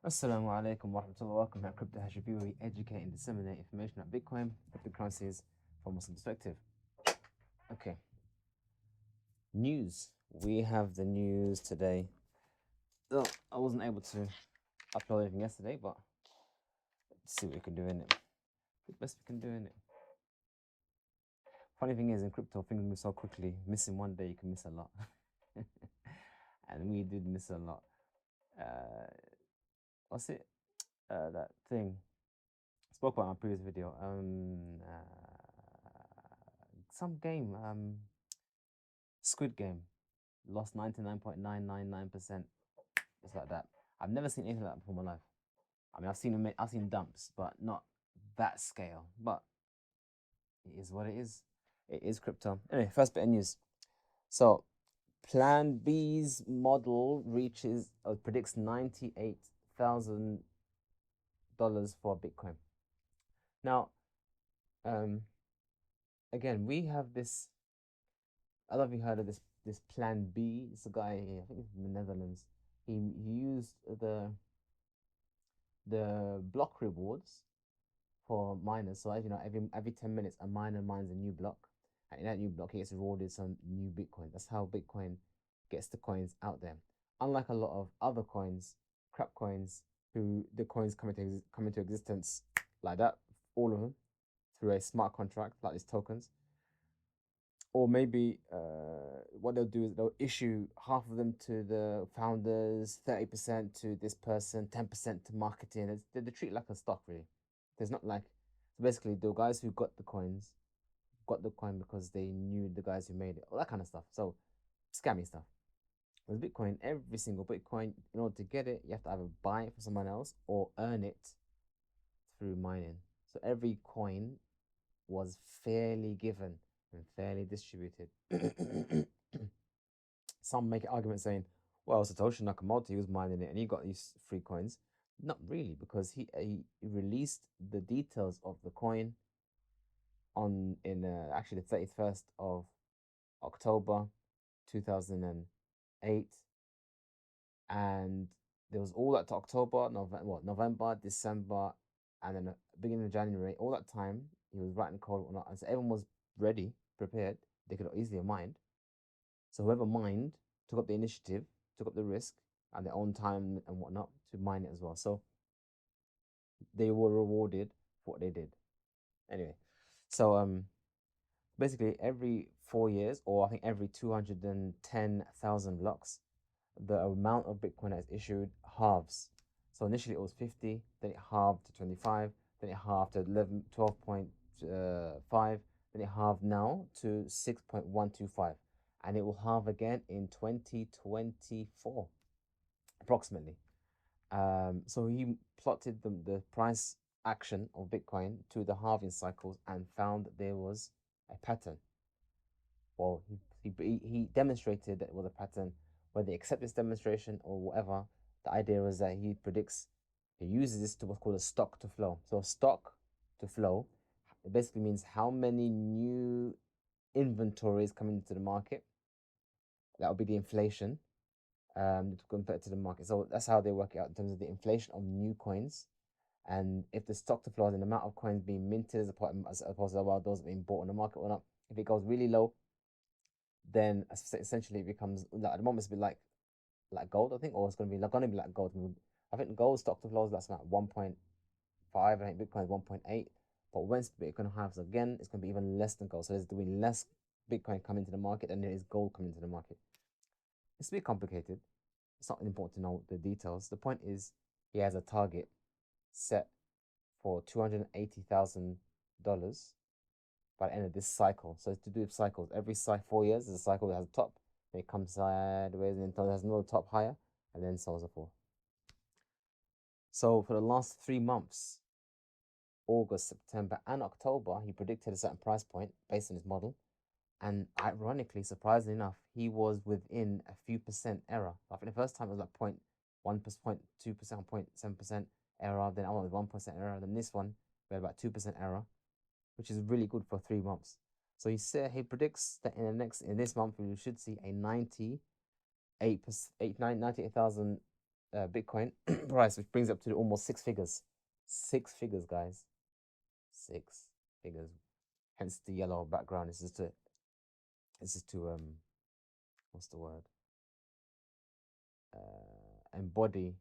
Assalamu alaikum wa rahmatullahi. Welcome to Crypto Hash Review, where we educate and disseminate information about Bitcoin, cryptocurrencies from a Muslim perspective. Okay, news. We have the news today. Oh, I wasn't able to upload anything yesterday, but let's see what we can do in it. The best we can do in it. Funny thing is, in crypto, things move so quickly. Missing one day, you can miss a lot. And we did miss a lot. What's it? That thing. I spoke about in my previous video. Some game. Squid Game. Lost 99.999%. Just like that. I've never seen anything like that before in my life. I mean, I've seen dumps, but not that scale. But it is what it is. It is crypto. Anyway, first bit of news. So, Plan B's model predicts $98,000 for Bitcoin. Now, again, we have this. I don't know if you heard of this Plan B. It's a guy, I think it's from the Netherlands. He used the block rewards for miners. So as you know, every 10 minutes a miner mines a new block, and in that new block he gets rewarded some new Bitcoin. That's how Bitcoin gets the coins out there. Unlike a lot of other coins, crap coins, who the coins come into existence like that, all of them through a smart contract like these tokens. Or maybe what they'll do is they'll issue half of them to the founders, 30% to this person, 10% to marketing. They treat it like a stock, really. There's not like, so basically the guys who got the coins got the coin because they knew the guys who made it, all that kind of stuff. So scammy stuff. With Bitcoin, every single Bitcoin, in order to get it, you have to either buy it from someone else or earn it through mining. So every coin was fairly given and fairly distributed. Some make an argument saying, well, Satoshi Nakamoto was mining it and he got these free coins. Not really, because he released the details of the coin on in actually the 31st of October 2008, and there was all that to October, November, December, and then beginning of January. All that time he was writing code and whatnot, and so everyone was ready, prepared. They could easily mined. So whoever mined took up the initiative, took up the risk, and their own time and whatnot to mine it as well. So they were rewarded for what they did. Anyway, so basically every 4 years, or I think every 210,000 blocks, the amount of Bitcoin that is issued halves. So initially it was 50, then it halved to 25, then it halved to 12.5, then it halved now to 6.125, and it will halve again in 2024, approximately. So he plotted the price action of Bitcoin to the halving cycles and found that there was a pattern. Well, he demonstrated that it was a pattern. Whether they accept this demonstration or whatever, the idea was that he uses this to what's called a stock to flow. So stock to flow, it basically means how many new inventories come into the market. That would be the inflation compared to the market. So that's how they work it out in terms of the inflation of new coins. And if the stock to flow is an amount of coins being minted as opposed to about those being bought on the market or not, if it goes really low, then essentially it becomes like at the moment it's a bit like gold, I think, or it's gonna be like gold. I think gold stock to flows that's about 1.5. I think Bitcoin is 1.8. But once Bitcoin halves again, it's gonna be even less than gold. So there's doing less Bitcoin coming to the market than there is gold coming to the market. It's a bit complicated. It's not important to know the details. The point is he has a target set for $280,000 by the end of this cycle. So it's to do with cycles. Every 4 years, there's a cycle that has a top, then it comes sideways, and then it has another top higher, and then so on and so forth. So for the last 3 months, August, September, and October, he predicted a certain price point based on his model. And ironically, surprisingly enough, he was within a few percent error. I think the first time it was like 0.1%, 0.2%, 0.7% error. Then I went with 1% error. Then this one, we had about 2% error, which is really good for 3 months. So he predicts that in this month we should see a 98,000 Bitcoin price, which brings up to almost six figures. Six figures, guys. Six figures. Hence the yellow background. This is to what's the word? Embody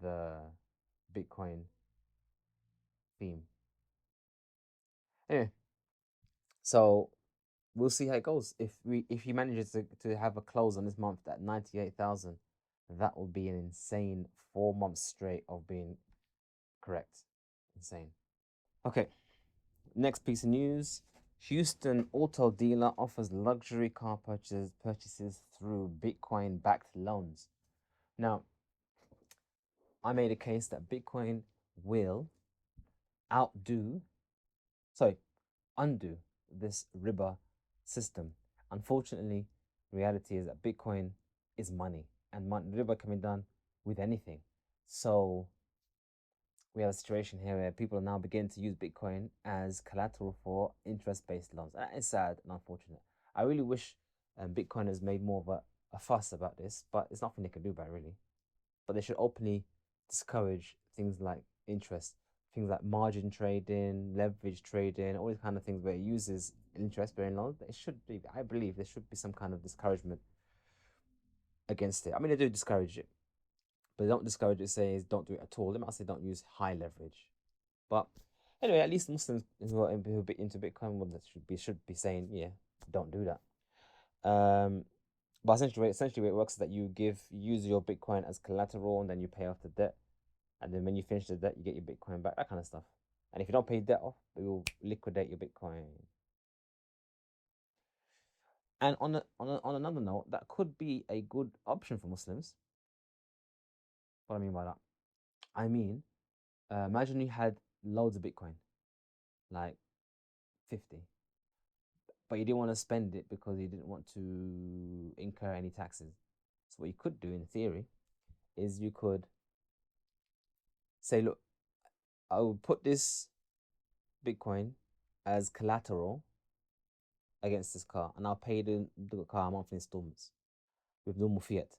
the Bitcoin theme. Anyway, so we'll see how it goes. If he manages to have a close on this month at 98,000, that will be an insane 4 months straight of being correct. Insane. Okay, next piece of news. Houston auto dealer offers luxury car purchases through Bitcoin backed loans. Now, I made a case that Bitcoin will outdo, sorry, undo this riba system. Unfortunately, reality is that Bitcoin is money, and riba can be done with anything. So we have a situation here where people are now beginning to use Bitcoin as collateral for interest-based loans. That is sad and unfortunate. I really wish Bitcoiners made more of a fuss about this, but there's nothing they can do about it really. But they should openly discourage things like interest, things like margin trading, leverage trading, all these kind of things where it uses interest-bearing loans. It should be, I believe, there should be some kind of discouragement against it. I mean, they do discourage it, but they don't discourage it. Say don't do it at all. They might say don't use high leverage. But anyway, at least Muslims who are into Bitcoin, well, that should be saying, yeah, don't do that. But essentially, it works is that you use your Bitcoin as collateral, and then you pay off the debt, and then when you finish the debt, you get your Bitcoin back. That kind of stuff. And if you don't pay debt off, it will liquidate your Bitcoin. And on another note, that could be a good option for Muslims. What I mean by that, I mean, imagine you had loads of Bitcoin, like 50, but you didn't want to spend it because you didn't want to incur any taxes. So what you could do, in theory, is you could say, look, I will put this Bitcoin as collateral against this car, and I'll pay the car monthly installments with normal fiat.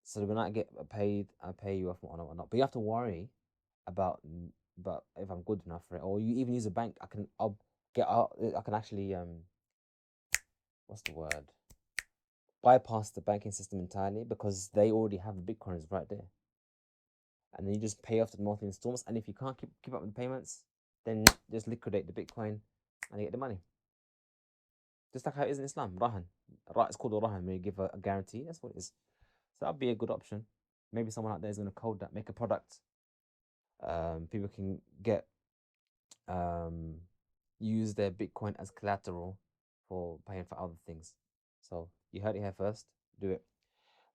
So when I get paid, I pay you off and whatnot. But you have to worry about if I'm good enough for it, or you even use a bank. I can actually what's the word? Bypass the banking system entirely because they already have the Bitcoins right there. And then you just pay off the monthly installments. And if you can't keep up with the payments, then just liquidate the Bitcoin and you get the money. Just like how it is in Islam, Rahan. It's called a Rahan when you give a guarantee. That's what it is. So that'd be a good option. Maybe someone out there is going to code that, make a product. People can use their Bitcoin as collateral for paying for other things. So you heard it here first. Do it.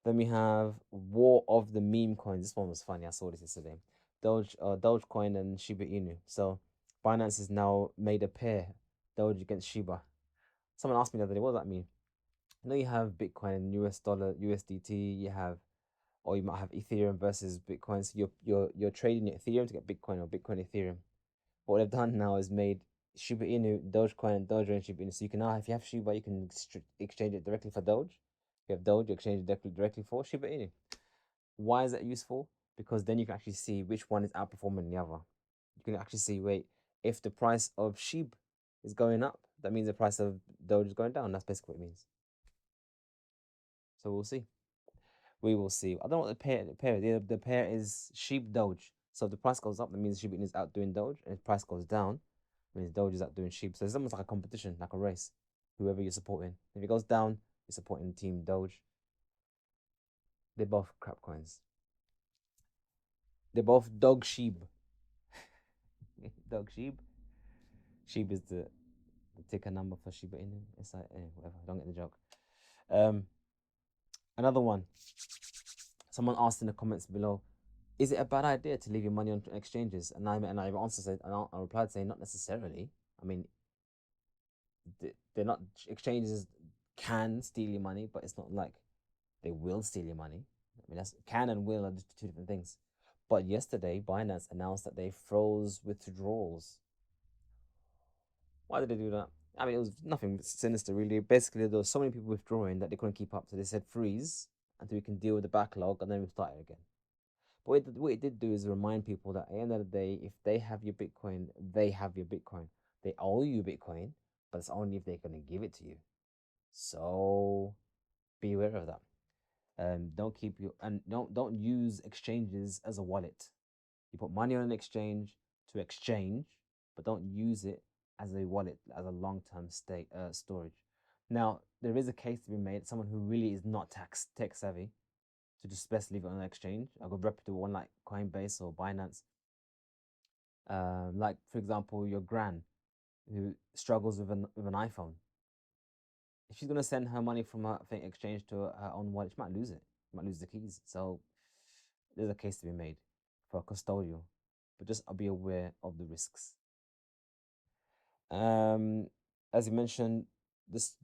Then we have War of the Meme Coins. This one was funny. I saw this yesterday. Dogecoin and Shiba Inu. So Binance has now made a pair, Doge against Shiba. Someone asked me the other day, what does that mean? You know, you have Bitcoin and US dollar, USDT. You have, or you might have Ethereum versus Bitcoin. So you're trading your Ethereum to get Bitcoin or Bitcoin Ethereum. What they've done now is made Shiba Inu, Dogecoin, and Doge and Shiba Inu. So you can now, if you have Shiba, you can exchange it directly for Doge. If you have Doge, you exchange it directly for Shiba Inu. Why is that useful? Because then you can actually see which one is outperforming the other. You can actually see, wait, if the price of SHIB is going up, that means the price of Doge is going down. That's basically what it means. So we'll see. We will see. I don't know what the pair is SHIB Doge. So if the price goes up, that means SHIB is outdoing Doge, and if the price goes down, that means Doge is outdoing SHIB. So it's almost like a competition, like a race. Whoever you're supporting. If it goes down, you're supporting Team Doge. They're both crap coins. They're both Dog Sheep. Dog Sheep. Sheep is the ticker number for Shiba Inu. It's like, whatever. Don't get the joke. Another one. Someone asked in the comments below, is it a bad idea to leave your money on exchanges? And I replied saying, not necessarily. I mean, they're not, exchanges can steal your money, but it's not like they will steal your money. I mean, that's can and will are two different things. But yesterday, Binance announced that they froze withdrawals. Why did they do that? I mean, it was nothing sinister, really. Basically, there were so many people withdrawing that they couldn't keep up. So they said freeze, until we can deal with the backlog, and then we start it again. But what it did do is remind people that at the end of the day, if they have your Bitcoin, they have your Bitcoin. They owe you Bitcoin, but it's only if they're going to give it to you. So be aware of that. Don't keep you and don't use exchanges as a wallet. You put money on an exchange to exchange, but don't use it as a wallet, as a long-term state storage. Now, there is a case to be made. Someone who really is not tech savvy to just best leave it on an exchange. A good reputable one like Coinbase or Binance. Like for example, your gran who struggles with an iPhone. If she's gonna send her money from her thing exchange to her own wallet, she might lose it. She might lose the keys. So there's a case to be made for a custodial, but just be aware of the risks. As you mentioned,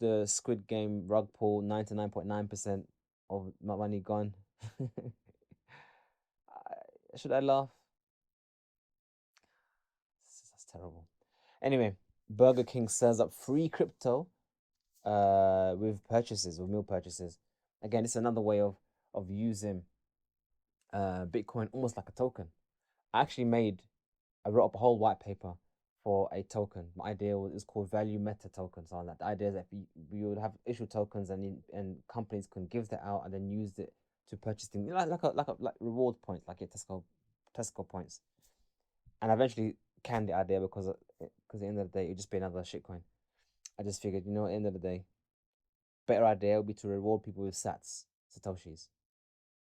the Squid Game rug pull, 99.9% of my money gone. Should I laugh? That's terrible. Anyway, Burger King serves up free crypto with purchases, with meal purchases. Again, it's another way of using Bitcoin almost like a token. I wrote up a whole white paper for a token. My idea was called value meta token. So like the idea is that you would have issue tokens and companies can give that out and then use it to purchase things like reward points, like your Tesco points. And I eventually canned the idea because at the end of the day, it'd just be another shitcoin. I just figured, at the end of the day, better idea would be to reward people with satoshis.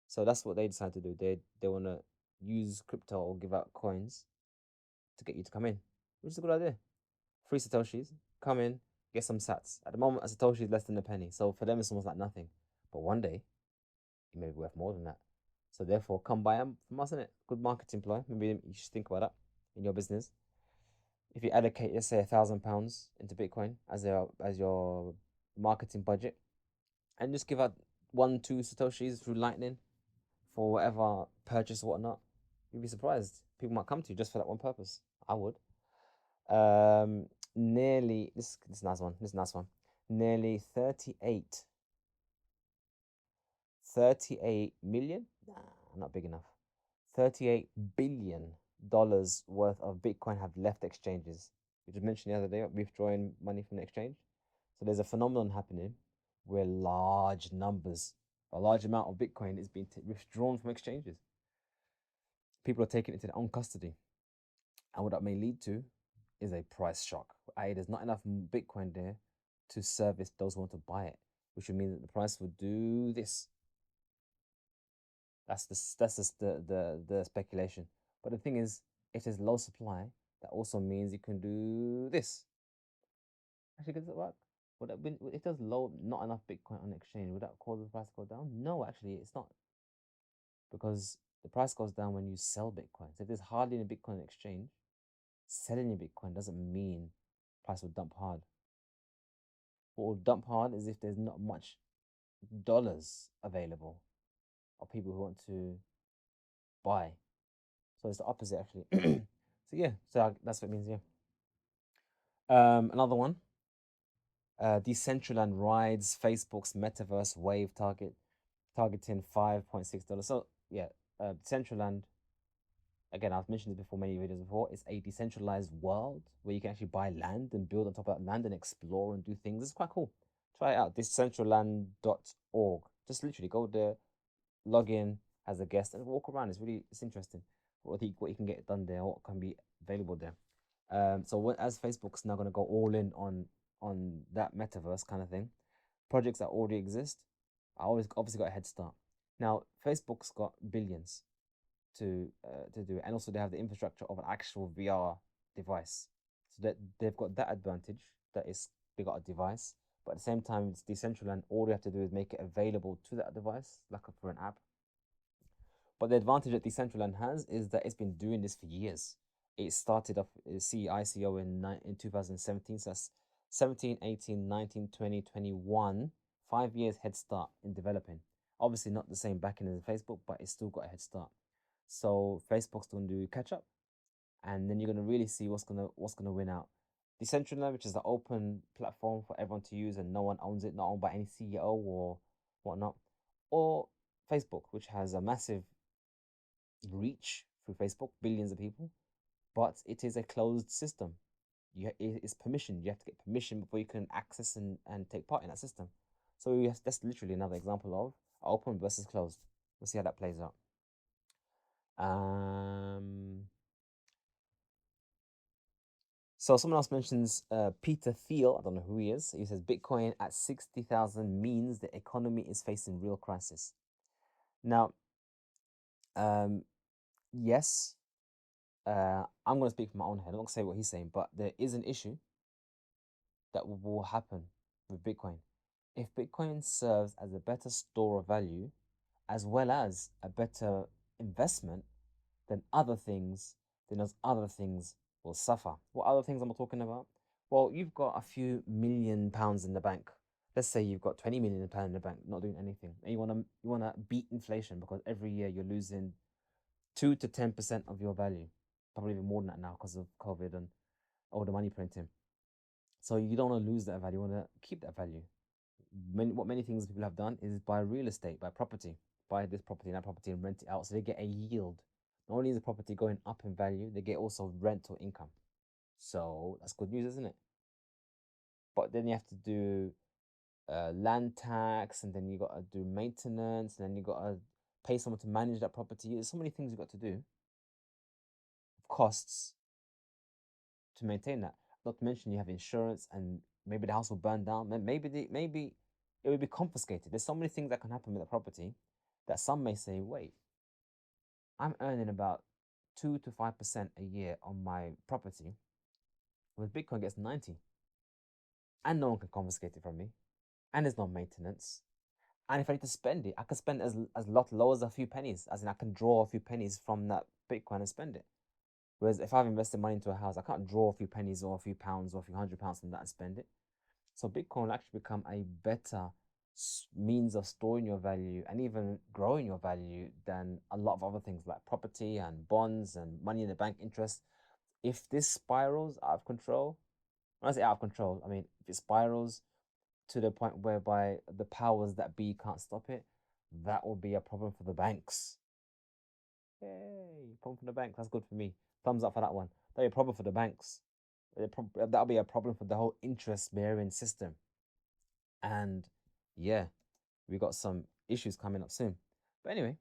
So that's what they decided to do. They want to use crypto or give out coins to get you to come in, which is a good idea. Free satoshis, come in, get some sats. At the moment, a satoshi is less than a penny, so for them it's almost like nothing. But one day, it may be worth more than that. So therefore, come buy them from us, innit? Good marketing ploy. Maybe you should think about that in your business. If you allocate, let's say, £1,000 into Bitcoin as your marketing budget, and just give out 1, 2 satoshis through Lightning for whatever purchase or whatnot, you'd be surprised. People might come to you just for that one purpose. I would. Nearly this nice one. This nice one. Nearly 38 million. Nah, not big enough. $38 billion worth of Bitcoin have left exchanges. We just mentioned the other day withdrawing money from the exchange. So there's a phenomenon happening where a large amount of Bitcoin is being withdrawn from exchanges. People are taking it into their own custody. And what that may lead to is a price shock. There's not enough Bitcoin there to service those who want to buy it, which would mean that the price would do this. That's the speculation. But the thing is, if there's low supply, that also means you can do this. Actually, does it work? Would that been if there's not enough Bitcoin on exchange, would that cause the price to go down? No, actually, it's not, because the price goes down when you sell Bitcoin. So if there's hardly any Bitcoin exchange, selling your Bitcoin doesn't mean price will dump hard. What will dump hard is if there's not much dollars available or people who want to buy. So it's the opposite actually. So yeah, so that's what it means. Yeah. Another one. Decentraland rides Facebook's metaverse wave targeting $5.6. So yeah, Decentraland. Again, I've mentioned this before, many videos before. It's a decentralized world where you can actually buy land and build on top of that land and explore and do things. It's quite cool. Try it out. Decentraland.org. Just literally go there, log in as a guest, and walk around. It's interesting what you can get done there, what can be available there. As Facebook's now going to go all in on that metaverse kind of thing, projects that already exist, I always obviously got a head start. Now Facebook's got billions to do it, and also they have the infrastructure of an actual VR device, so that they've got that advantage. That is, they got a device, but at the same time, it's Decentraland. All they have to do is make it available to that device, like for an app. But the advantage that Decentraland has is that it's been doing this for years. It started off ICO in 2017, so that's 17, 18, 19, 20, 21, 5 years head start in developing. Obviously not the same backing as Facebook, but it's still got a head start. So Facebook's going to do catch up, and then you're going to really see what's gonna win out. Decentraland, which is the open platform for everyone to use, and no one owns it, not owned by any CEO or whatnot, or Facebook, which has a massive reach through Facebook, billions of people, but it is a closed system. It's permission. You have to get permission before you can access and take part in that system. So yes, that's literally another example of open versus closed. We'll see how that plays out. Um, so someone else mentions Peter Thiel. I don't know who he is. He says Bitcoin at 60,000 means the economy is facing real crisis. Now, um, yes, I'm going to speak from my own head. I'm not going to say what he's saying, but there is an issue that will happen with Bitcoin. If Bitcoin serves as a better store of value, as well as a better investment, then those other things will suffer. What other things am I talking about? Well, you've got a few £1 million in the bank. Let's say you've got £20 million in the bank, not doing anything, and you wanna beat inflation because every year you're losing 2 to 10% of your value, probably even more than that now because of COVID and all the money printing. So you don't want to lose that value. You want to keep that value. What many things people have done is buy real estate, buy property, buy this property and that property and rent it out. So they get a yield. Not only is the property going up in value, they get also rental income. So that's good news, isn't it? But then you have to do land tax, and then you got to do maintenance, and then you got to pay someone to manage that property. There's so many things you got to do, costs to maintain that. Not to mention you have insurance, and maybe the house will burn down. Maybe it will be confiscated. There's so many things that can happen with the property that some may say, wait, I'm earning about 2 to 5% a year on my property. With Bitcoin gets 90, and no one can confiscate it from me, and there's no maintenance. And if I need to spend it, I can spend as lot low as a few pennies, as in I can draw a few pennies from that Bitcoin and spend it. Whereas if I've invested money into a house, I can't draw a few pennies or a few pounds or a few £100 from that and spend it. So Bitcoin will actually become a better means of storing your value and even growing your value than a lot of other things like property and bonds and money in the bank interest. If this spirals out of control, when I say out of control, I mean if it spirals to the point whereby the powers that be can't stop it, that will be a problem for the banks. Yay, problem for the banks. That's good for me. Thumbs up for that one. That'll be a problem for the banks. That'll be a problem for the whole interest bearing system. And yeah, we got some issues coming up soon. But anyway,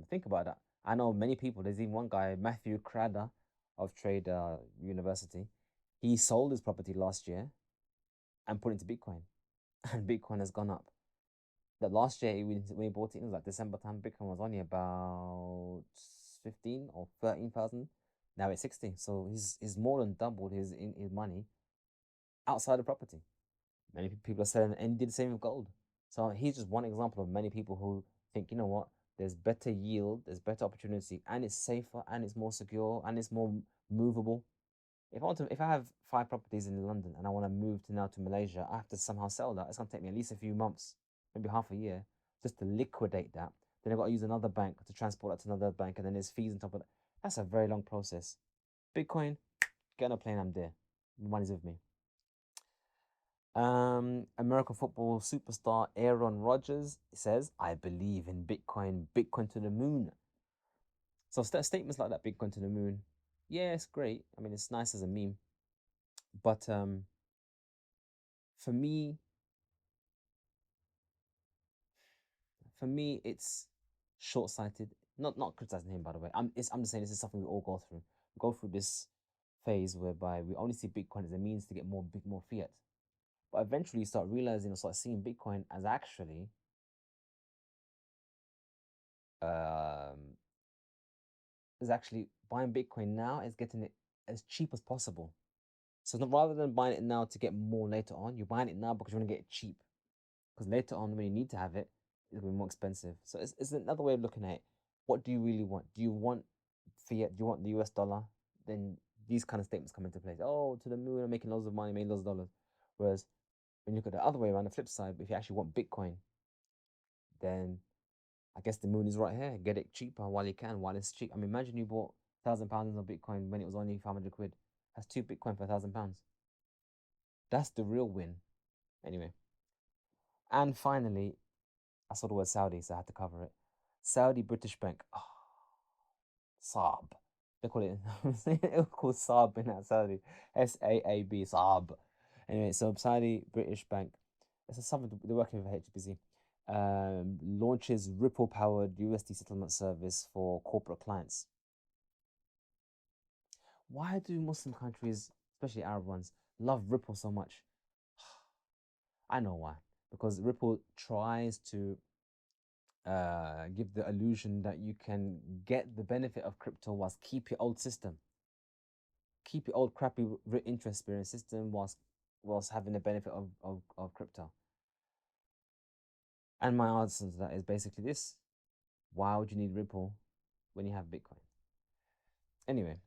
think about that. I know many people. There's even one guy, Matthew Cradder of Trade University. He sold his property last year and put it into Bitcoin, and Bitcoin has gone up. The last year when he bought it, it was like December time. Bitcoin was only about 15 or 13,000. Now it's 60. So he's more than doubled his money outside of property. Many people are selling, and he did the same with gold. So he's just one example of many people who think, you know what, there's better yield, there's better opportunity, and it's safer, and it's more secure, and it's more movable. If I have 5 properties in London and I want to move to now to Malaysia, I have to somehow sell that. It's gonna take me at least a few months, maybe half a year, just to liquidate that. Then I've got to use another bank to transport that to another bank, and then there's fees on top of that. That's a very long process. Bitcoin, get on a plane, I'm there. The money's with me. American football superstar Aaron Rodgers says, "I believe in Bitcoin, Bitcoin to the moon." So statements like that, Bitcoin to the moon, yeah, it's great. I mean, it's nice as a meme, but for me, it's short-sighted. Not criticizing him, by the way. I'm just saying this is something we all go through. We go through this phase whereby we only see Bitcoin as a means to get more fiat, but eventually you start realizing or start seeing Bitcoin as actually um is actually buying Bitcoin now is getting it as cheap as possible. So not rather than buying it now to get more later on, you're buying it now because you want to get it cheap. Because later on, when you need to have it, it's going to be more expensive. So it's another way of looking at it. What do you really want? Do you want fiat? Do you want the US dollar? Then these kind of statements come into place. Oh, to the moon, I'm making loads of money, making loads of dollars. Whereas when you look at the other way around, the flip side, if you actually want Bitcoin, then I guess the moon is right here. Get it cheaper while you can, while it's cheap. I mean, imagine you bought £1,000 of Bitcoin when it was only 500 quid. That's 2 Bitcoin for £1,000. That's the real win. Anyway, and finally, I saw the word Saudi, so I had to cover it. Saudi British Bank. Oh, Saab. They call it. It was called Saab in that Saudi. SAAB. Saab. Anyway, so Saudi British Bank. It's something they're working with HSBC. Launches Ripple powered USD settlement service for corporate clients. Why do Muslim countries, especially Arab ones, love Ripple so much? I know why. Because Ripple tries to give the illusion that you can get the benefit of crypto whilst keep your old system, keep your old crappy interest bearing system whilst having the benefit of crypto. And my answer to that is basically this: why would you need Ripple when you have Bitcoin? Anyway,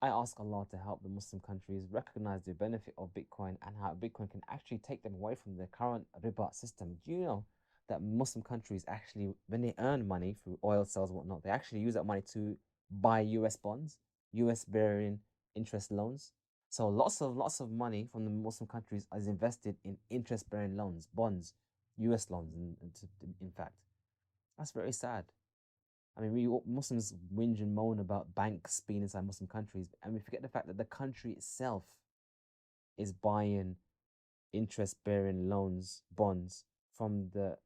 I ask Allah to help the Muslim countries recognize the benefit of Bitcoin and how Bitcoin can actually take them away from the current riba system. Do you know that Muslim countries actually, when they earn money through oil sales and whatnot, they actually use that money to buy US bonds, US bearing interest loans? So lots of money from the Muslim countries is invested in interest bearing loans, bonds, US loans, in fact. That's very sad. I mean, we Muslims whinge and moan about banks being inside Muslim countries, and we forget the fact that the country itself is buying interest-bearing loans, bonds from the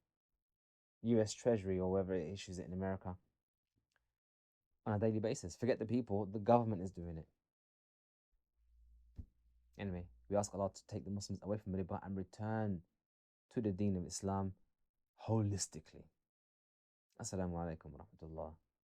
U.S. Treasury or wherever it issues it in America on a daily basis. Forget the people; the government is doing it. Anyway, we ask Allah to take the Muslims away from riba and return to the Deen of Islam holistically. Assalamu alaikum wa rahmatullah.